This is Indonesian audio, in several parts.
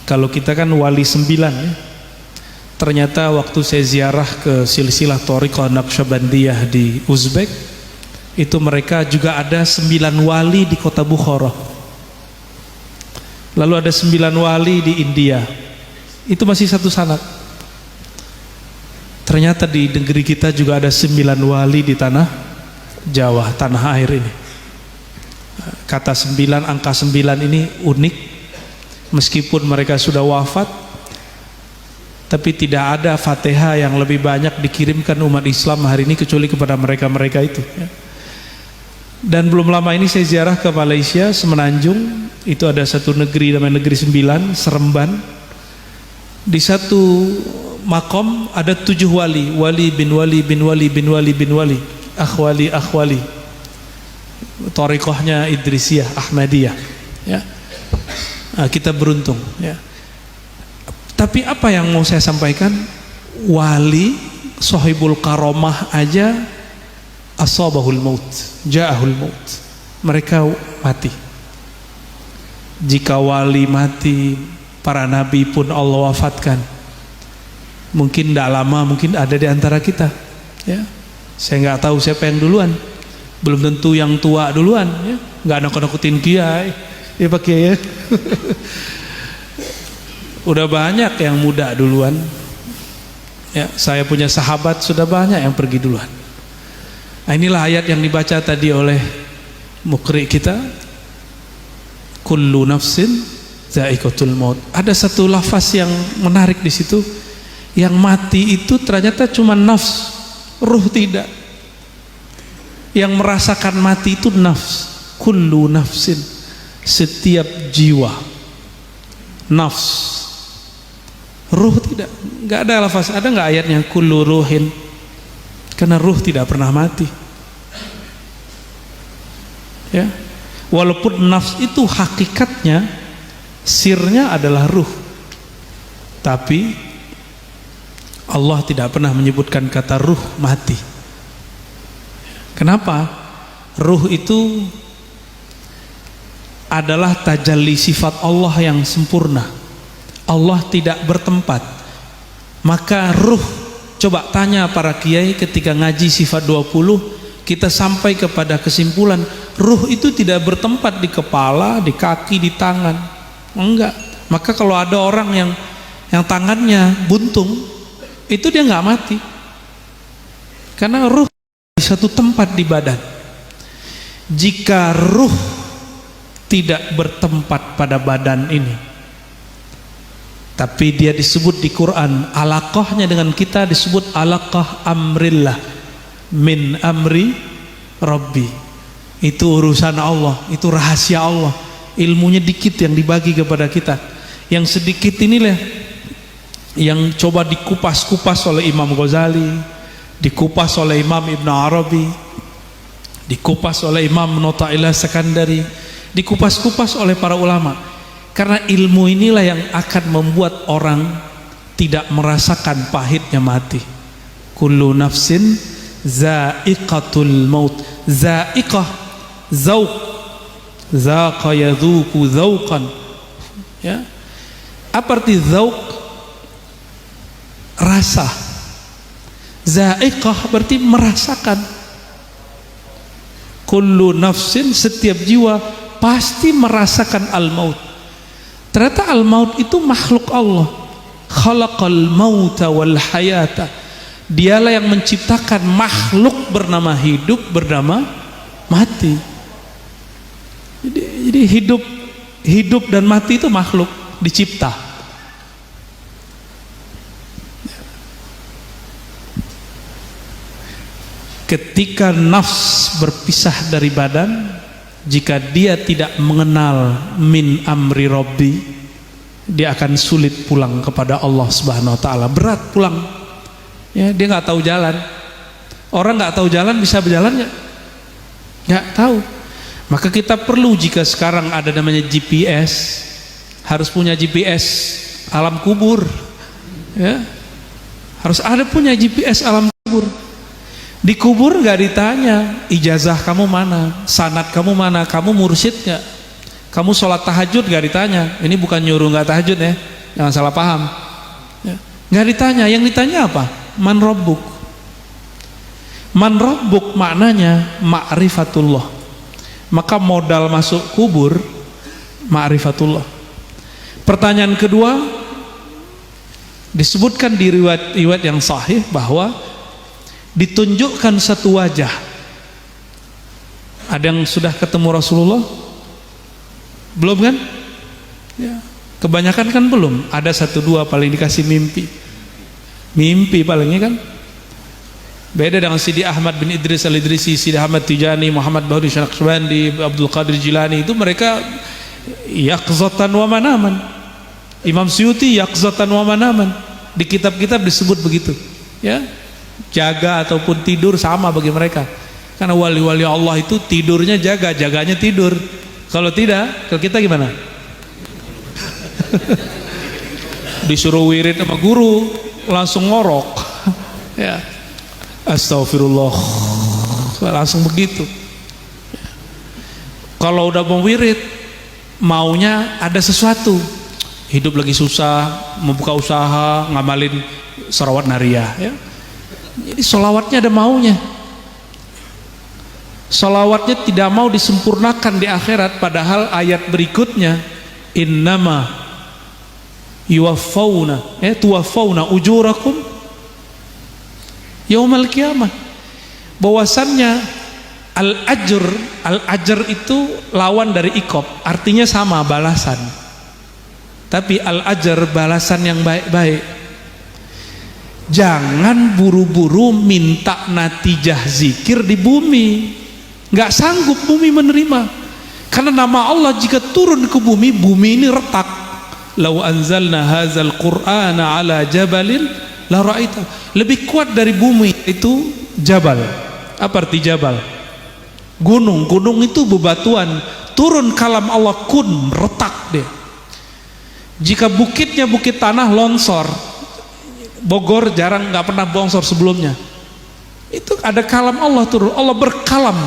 Kalau kita kan wali 9 ya. Ternyata waktu saya ziarah ke silsilah Thariqah Naqsyabandiyah di Uzbek, itu mereka juga ada 9 wali di kota Bukhara. Lalu ada 9 wali di India. Itu masih satu sanad. Ternyata di negeri kita juga ada 9 wali di tanah Jawa, tanah air ini. Kata 9, angka 9 ini unik. Meskipun mereka sudah wafat, tapi tidak ada Fatihah yang lebih banyak dikirimkan umat Islam hari ini kecuali kepada mereka-mereka itu ya. Dan belum lama ini saya ziarah ke Malaysia, Semenanjung. Itu ada satu negeri namanya Negeri 9, Seremban. Di satu makom ada 7 wali, wali bin wali bin wali bin wali bin wali, akhwali akhwali. Thariqahnya Idrisiyah Ahmadiyah ya. Nah, kita beruntung ya. Tapi apa yang mau saya sampaikan, wali sahibul karomah aja asabahul maut, ja'ahul maut, mereka mati. Jika wali mati, para nabi pun Allah wafatkan. Mungkin tidak lama, mungkin ada di antara kita ya. Saya nggak tahu siapa yang duluan, belum tentu yang tua duluan ya. Nggak nakut-nakutin kiai ya Pak Kiai ya. Udah banyak yang muda duluan ya. Saya punya sahabat sudah banyak yang pergi duluan. Nah, inilah ayat yang dibaca tadi oleh mukri kita, kullu nafsin za'iqatul maut. Ada satu lafaz yang menarik di situ, yang mati itu ternyata cuma nafs, ruh tidak. Yang merasakan mati itu nafs, kullu nafsin, setiap jiwa, nafs, ruh tidak. Nggak ada lafaz, ada nggak ayatnya kullu ruhin? Karena ruh tidak pernah mati ya. Walaupun nafs itu hakikatnya, sirnya adalah ruh, tapi Allah tidak pernah menyebutkan kata ruh mati. Kenapa? Ruh itu adalah tajalli sifat Allah yang sempurna. Allah tidak bertempat. Maka ruh, coba tanya para kiai ketika ngaji sifat 20, kita sampai kepada kesimpulan ruh itu tidak bertempat di kepala, di kaki, di tangan. Enggak. Maka kalau ada orang yang tangannya buntung, itu dia nggak mati. Karena ruh di satu tempat di badan. Jika ruh tidak bertempat pada badan ini, tapi dia disebut di Quran, alaqahnya dengan kita disebut alaqah amrillah, min amri rabbi. Itu urusan Allah, itu rahasia Allah. Ilmunya dikit yang dibagi kepada kita. Yang sedikit inilah yang coba dikupas-kupas oleh Imam Ghazali, dikupas oleh Imam Ibn Arabi, dikupas oleh Imam Notailah Sekandari, dikupas-kupas oleh para ulama. Karena ilmu inilah yang akan membuat orang tidak merasakan pahitnya mati. Kullu nafsin za'iqatul maut. Za'iqah, zauq, zaqa yadhuku zauqan ya. Apa arti zauq? Rasa. Za'iqah berarti merasakan. Kullu nafsin, setiap jiwa pasti merasakan al-maut. Ternyata al-maut itu makhluk Allah. Khalaqal mauta wal hayata. Dialah yang menciptakan makhluk bernama hidup, bernama mati. Jadi hidup dan mati itu makhluk dicipta. Ketika nafs berpisah dari badan, jika dia tidak mengenal min amri rabbi, dia akan sulit pulang kepada Allah Subhanahu wa taala. Berat pulang. Ya, dia nggak tahu jalan. Orang nggak tahu jalan bisa berjalan nggak? Nggak tahu. Maka kita perlu, jika sekarang ada namanya GPS, harus punya GPS alam kubur. Ya. Harus ada punya GPS alam kubur. Di kubur nggak ditanya ijazah kamu mana, sanad kamu mana, kamu mursyid nggak, kamu sholat tahajud nggak ditanya. Ini bukan nyuruh nggak tahajud ya, jangan salah paham. Ya. Nggak ditanya, yang ditanya apa? Man Rabbuk. Man Rabbuk maknanya ma'rifatullah. Maka modal masuk kubur ma'rifatullah. Pertanyaan kedua, disebutkan di riwayat yang sahih bahwa ditunjukkan satu wajah. Ada yang sudah ketemu Rasulullah? Belum kan? Ya. Kebanyakan kan belum. Ada 1-2 paling dikasih mimpi palingnya kan. Beda dengan Sidi Ahmad bin Idris al-Idrisi, Sidi Ahmad Tijani, Muhammad Bahri Naqsyabandi, Abdul Qadir Jilani, itu mereka yaqzatan wa manaman. Imam Suyuti yaqzatan wa manaman. Di kitab-kitab disebut begitu. Ya. Jaga ataupun tidur sama bagi mereka. Karena wali-wali Allah itu tidurnya jaga, jaganya tidur. Kalau tidak, kalau kita gimana? Disuruh wirid sama guru langsung ngorok. Ya. Astagfirullah, langsung begitu. Kalau udah mau wirid, maunya ada sesuatu. Hidup lagi susah, membuka usaha, ngamalin salawat nariyah, ya. Jadi sholawatnya ada maunya. Sholawatnya tidak mau disempurnakan di akhirat, padahal ayat berikutnya innama yuwaffawna tuwaffawna ujurakum yaumal qiyamah. Bahwasannya al-ajr itu lawan dari iqab, artinya sama, balasan. Tapi al-ajr balasan yang baik-baik. Jangan buru-buru minta natijah zikir di bumi. Nggak sanggup bumi menerima. Karena nama Allah jika turun ke bumi, bumi ini retak. Lau anzalna hadzal qur'ana ala jabalin la ra'aita. Lebih kuat dari bumi itu jabal. Apa arti jabal? Gunung. Gunung itu bebatuan. Turun kalam Allah kun, retak dia. Jika bukitnya bukit tanah, longsor. Bogor jarang, nggak pernah longsor sebelumnya. Itu ada kalam Allah turun. Allah berkalam.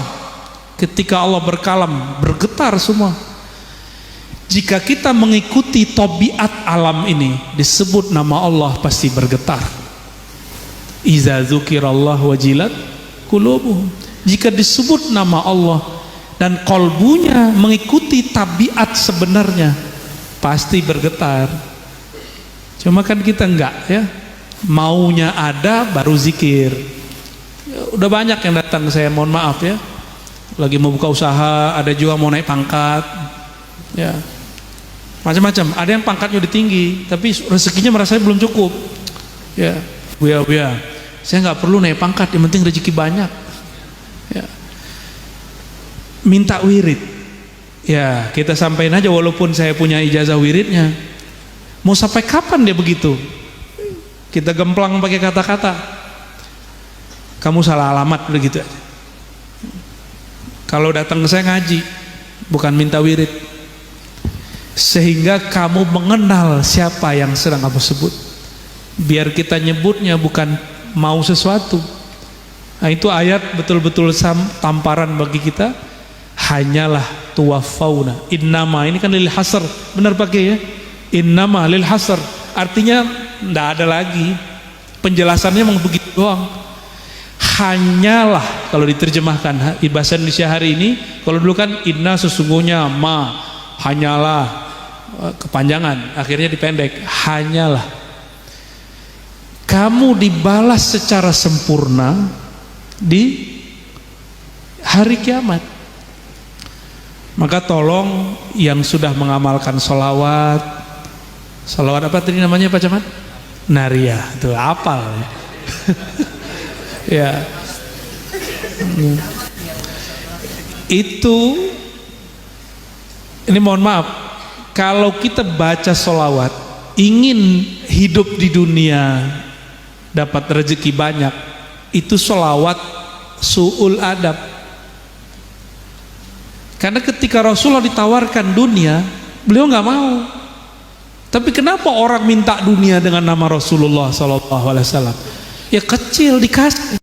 Ketika Allah berkalam, bergetar semua. Jika kita mengikuti tabiat alam ini, disebut nama Allah pasti bergetar. Iza dzukirallah wajilat qulubuhum. Jika disebut nama Allah dan kolbunya mengikuti tabiat sebenarnya, pasti bergetar. Cuma kan kita enggak, ya. Maunya ada baru zikir. Ya, udah banyak yang datang, saya mohon maaf ya. Lagi mau buka usaha, ada juga mau naik pangkat. Ya. Macam-macam, ada yang pangkatnya udah tinggi tapi rezekinya merasa belum cukup. Ya, buya, saya nggak perlu naik pangkat, yang penting rezeki banyak. Ya. Minta wirid, ya kita sampaikan aja walaupun saya punya ijazah wiridnya. Mau sampai kapan dia begitu? Kita gemplang pakai kata-kata. Kamu salah alamat begitu aja. Kalau datang ke saya ngaji, bukan minta wirid. Sehingga kamu mengenal siapa yang sedang kamu sebut. Biar kita nyebutnya bukan mau sesuatu. Nah, itu ayat betul-betul tamparan bagi kita. Hanyalah tuwaffawna. Innama ini kan lil hasr, benar pakai ya? Innama lil hasr, artinya tidak ada lagi. Penjelasannya memang begitu doang. Hanyalah, kalau diterjemahkan di bahasa Indonesia hari ini, kalau dulu kan inna sesungguhnya, ma, hanyalah, kepanjangan, akhirnya dipendek. Hanyalah kamu dibalas secara sempurna di hari kiamat. Maka tolong yang sudah mengamalkan sholawat apa tadi namanya Pak Camat? Nariyah, itu apal ya. Itu, ini mohon maaf, kalau kita baca sholawat ingin hidup di dunia dapat rezeki banyak, itu sholawat su'ul adab. Karena ketika Rasulullah ditawarkan dunia, beliau nggak mau. Tapi kenapa orang minta dunia dengan nama Rasulullah SAW? Ya kecil dikasih.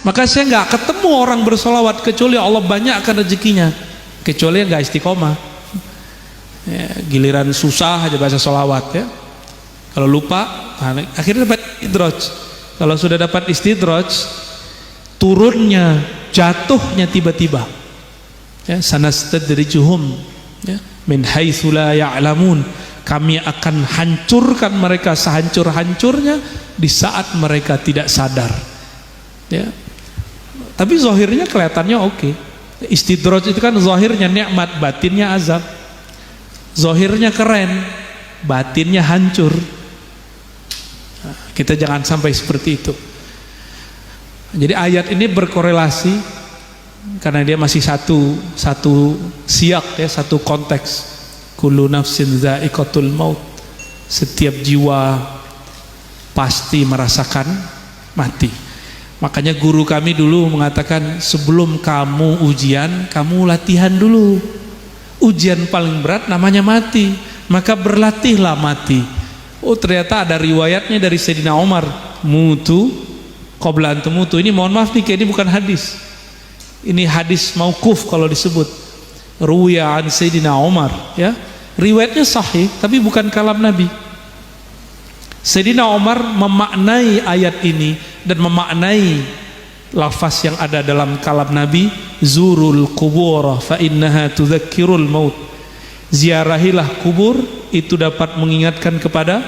Maka saya nggak ketemu orang bersolawat kecuali Allah banyakkan rezekinya, kecuali yang nggak istiqomah. Ya, giliran susah aja baca solawat ya. Kalau lupa, akhirnya dapat istidraj. Kalau sudah dapat istidraj, turunnya, jatuhnya tiba-tiba. Ya, sanastadrijuhum ya, min haitsu la ya'lamun. Kami akan hancurkan mereka sehancur-hancurnya di saat mereka tidak sadar. Ya. Tapi zahirnya kelihatannya oke. Istidraj itu kan zahirnya nikmat, batinnya azab. Zahirnya keren, batinnya hancur. Nah, kita jangan sampai seperti itu. Jadi ayat ini berkorelasi karena dia masih satu siyak ya, satu konteks. Kullu nafsin dha'iqatul maut. Setiap jiwa pasti merasakan mati. Makanya guru kami dulu mengatakan, sebelum kamu ujian, kamu latihan dulu. Ujian paling berat namanya mati, maka berlatihlah mati. Oh, ternyata ada riwayatnya dari Sayyidina Umar, mutu qabla an tamutu. Ini mohon maaf nih, ini bukan hadis. Ini hadis mauquf kalau disebut. Ruwiya an Sayyidina Umar, ya. Riwayatnya sahih tapi bukan kalam Nabi. Sayyidina Umar memaknai ayat ini dan memaknai lafaz yang ada dalam kalam Nabi, zurul qubur fa innaha tudzakkirul maut. Ziarahilah kubur, itu dapat mengingatkan kepada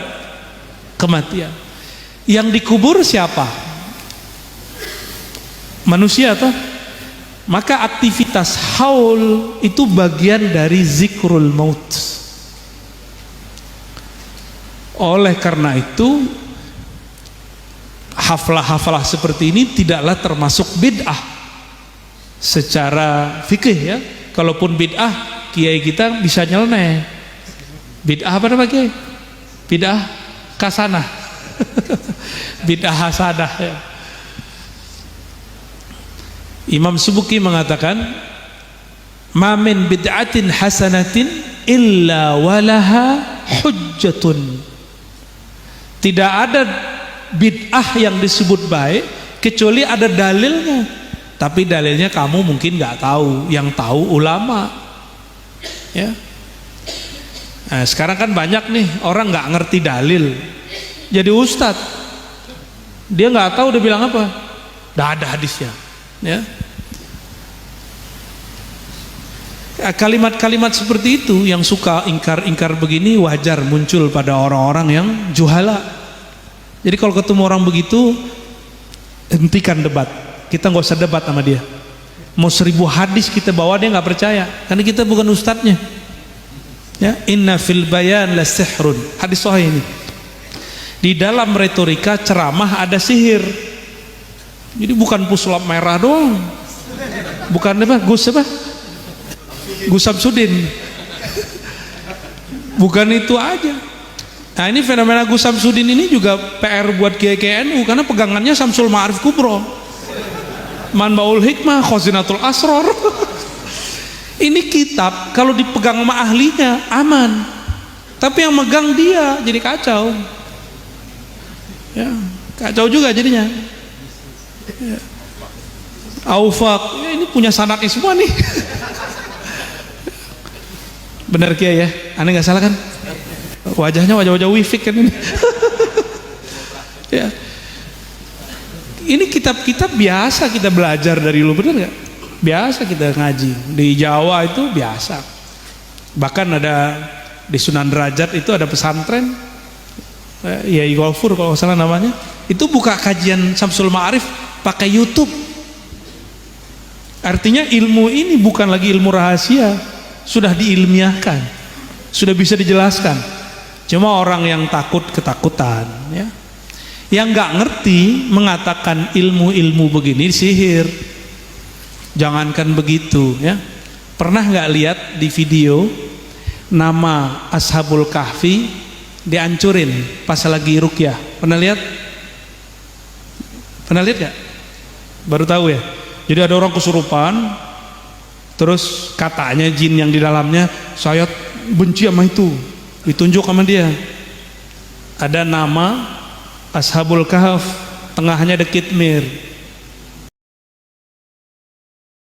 kematian. Yang dikubur siapa? Manusia atau? Maka aktivitas haul itu bagian dari zikrul maut. Oleh karena itu, haflah-haflah seperti ini tidaklah termasuk bid'ah secara fikih ya. Kalaupun bid'ah, kiai kita bisa nyeleneh. Bid'ah apa nama kiai? Bid'ah kasanah. Bid'ah hasanah ya. Imam Subuki mengatakan, ma min bid'atin hasanatin illa walaha hujjatun. Tidak ada bid'ah yang disebut baik kecuali ada dalilnya. Tapi dalilnya kamu mungkin nggak tahu, yang tahu ulama. Ya. Nah, sekarang kan banyak nih orang nggak ngerti dalil, jadi ustadz. Dia nggak tahu dia bilang apa, nggak ada hadisnya. Ya. Kalimat-kalimat seperti itu yang suka ingkar-ingkar begini wajar muncul pada orang-orang yang juhala. Jadi kalau ketemu orang begitu, hentikan debat. Kita nggak usah debat sama dia. Mau 1000 hadis kita bawa, dia nggak percaya karena kita bukan ustadznya. Ya, inna fil bayan la sihrun. Hadis sahih ini. Di dalam retorika ceramah ada sihir. Jadi bukan pusulap merah doang, bukan apa Gus apa Gus Samsudin, bukan itu aja. Nah, ini fenomena Gus Samsudin ini juga PR buat kiai NU karena pegangannya Samsul Ma'arif Kubro, Manbaul Hikmah, Khazinatul Asror. Ini kitab kalau dipegang sama ahlinya aman, tapi yang megang dia jadi kacau. Ya, kacau juga jadinya. Ya. Aufak, ya ini punya sanadnya semua nih. Benar Kiai ya, aneh nggak salah kan? Wajahnya wajah-wajah wifik kan ini. Ya. Ini kitab-kitab biasa kita belajar dari dulu, benar nggak? Biasa kita ngaji di Jawa itu biasa. Bahkan ada di Sunan Derajat itu ada pesantren, ya Igolfur kalau nggak salah namanya. Itu buka kajian Samsul Ma'arif pakai YouTube. Artinya ilmu ini bukan lagi ilmu rahasia, sudah diilmiahkan, sudah bisa dijelaskan. Cuma orang yang takut ketakutan, ya, yang nggak ngerti mengatakan ilmu-ilmu begini sihir. Jangankan begitu, ya. Pernah nggak lihat di video nama Ashabul Kahfi dihancurin pas lagi ruqyah? Pernah lihat? Pernah lihat gak? Baru tahu ya. Jadi ada orang kesurupan, terus katanya jin yang di dalamnya, saya benci sama itu, ditunjuk sama dia. Ada nama Ashabul Kahf, tengahnya ada Kitmir.